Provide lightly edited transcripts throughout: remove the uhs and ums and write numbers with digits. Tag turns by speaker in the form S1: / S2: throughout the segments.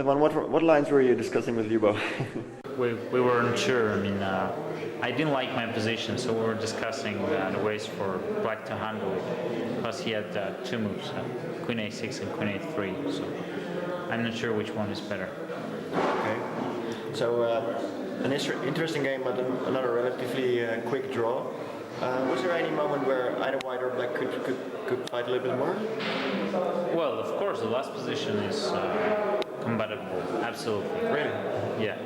S1: Another one. What lines were you discussing with Ljubo?
S2: We weren't sure. I mean, I didn't like my position, so we were discussing the ways for black to handle it. Plus, he had two moves, Queen A6 and Queen A3. So I'm not sure which one is better.
S1: Okay. So an interesting game, but another relatively quick draw. Was there any moment where either white or black could fight a little bit more?
S2: Well, of course, the last position is compatible. Absolutely.
S1: Really?
S2: Yeah.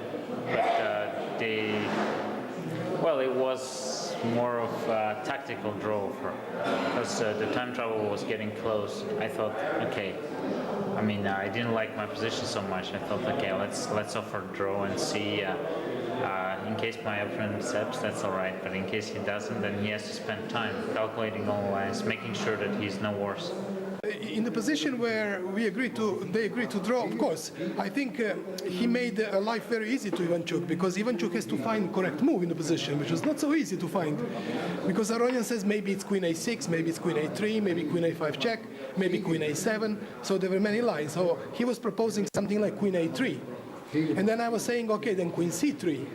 S2: But it was more of a tactical draw because the time travel was getting close. I thought, okay. I mean, I didn't like my position so much. I thought, okay, let's offer a draw and see. In case my opponent accepts, that's all right. But in case he doesn't, then he has to spend time calculating all the lines, making sure that he's no worse.
S3: In the position where they agreed to draw, of course, I think he made life very easy to Ivanchuk, because Ivanchuk has to find correct move in the position, which is not so easy to find. Because Aronian says maybe it's Queen A6, maybe it's Queen A3, maybe Queen A5 check, maybe Queen A7. So there were many lines. So he was proposing something like Queen A3. And then I was saying, okay, then Queen C3.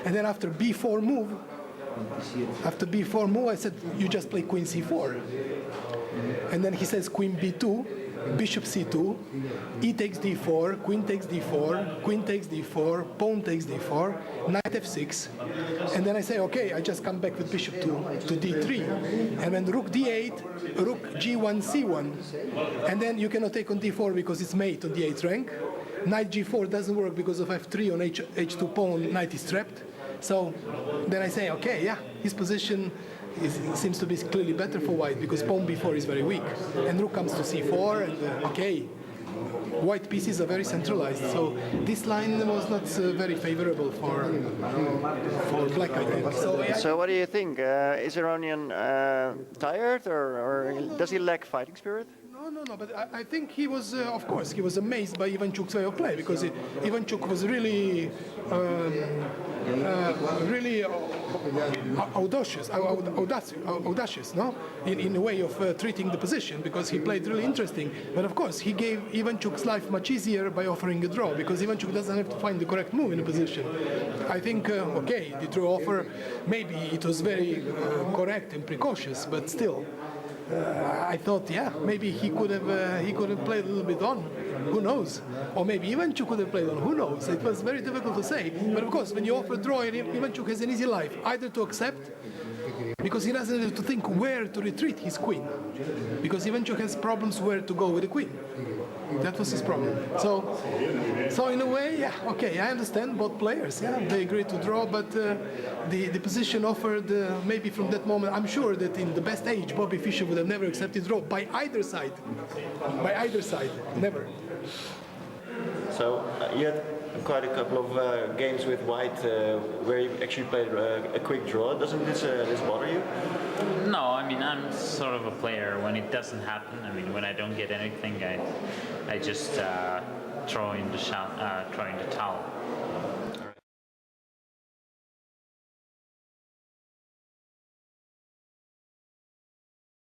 S3: And then after B4 move, I said, you just play Queen C4. And then he says Queen B2, Bishop C2, E takes D4, Queen takes D4, Queen takes D4, Pawn takes D4, Knight F6. And then I say, okay, I just come back with Bishop to D3. And then Rook D8, Rook G1, C1. And then you cannot take on D4 because it's mate on the 8th rank. Knight G4 doesn't work because of F3 on H2 pawn, knight is trapped. So then I say, okay, yeah, his position seems to be clearly better for white because pawn b4 is very weak. And rook comes to c4, and okay, white pieces are very centralized. So this line was not very favorable for black, I think.
S1: So what do you think? Is Aronian tired, or does he lack fighting spirit?
S3: No, but I think he was, of course, he was amazed by Ivanchuk's way of play, because Ivanchuk was really audacious, no? In a way of treating the position, because he played really interesting. But of course, he gave Ivanchuk's life much easier by offering a draw, because Ivanchuk doesn't have to find the correct move in a position. I think, okay, the draw offer, maybe it was very correct and precautious, but still. I thought, yeah, maybe he could have played a little bit on. Who knows? Or maybe Ivanchuk could have played on. Who knows? It was very difficult to say. But of course, when you offer a draw, Ivanchuk has an easy life, either to accept, because he doesn't have to think where to retreat his queen, because Ivanchuk has problems where to go with the queen. That was his problem. So in a way, yeah, okay, I understand both players. Yeah, they agreed to draw, but the position offered, maybe from that moment, I'm sure that in the best age, Bobby Fischer would have never accepted draw by either side. By either side, never.
S1: So you had quite a couple of games with white where you actually played a quick draw. Doesn't this bother you?
S2: No, I mean, I'm sort of a player when it doesn't happen. I mean, when I don't get anything, I just throw in the towel.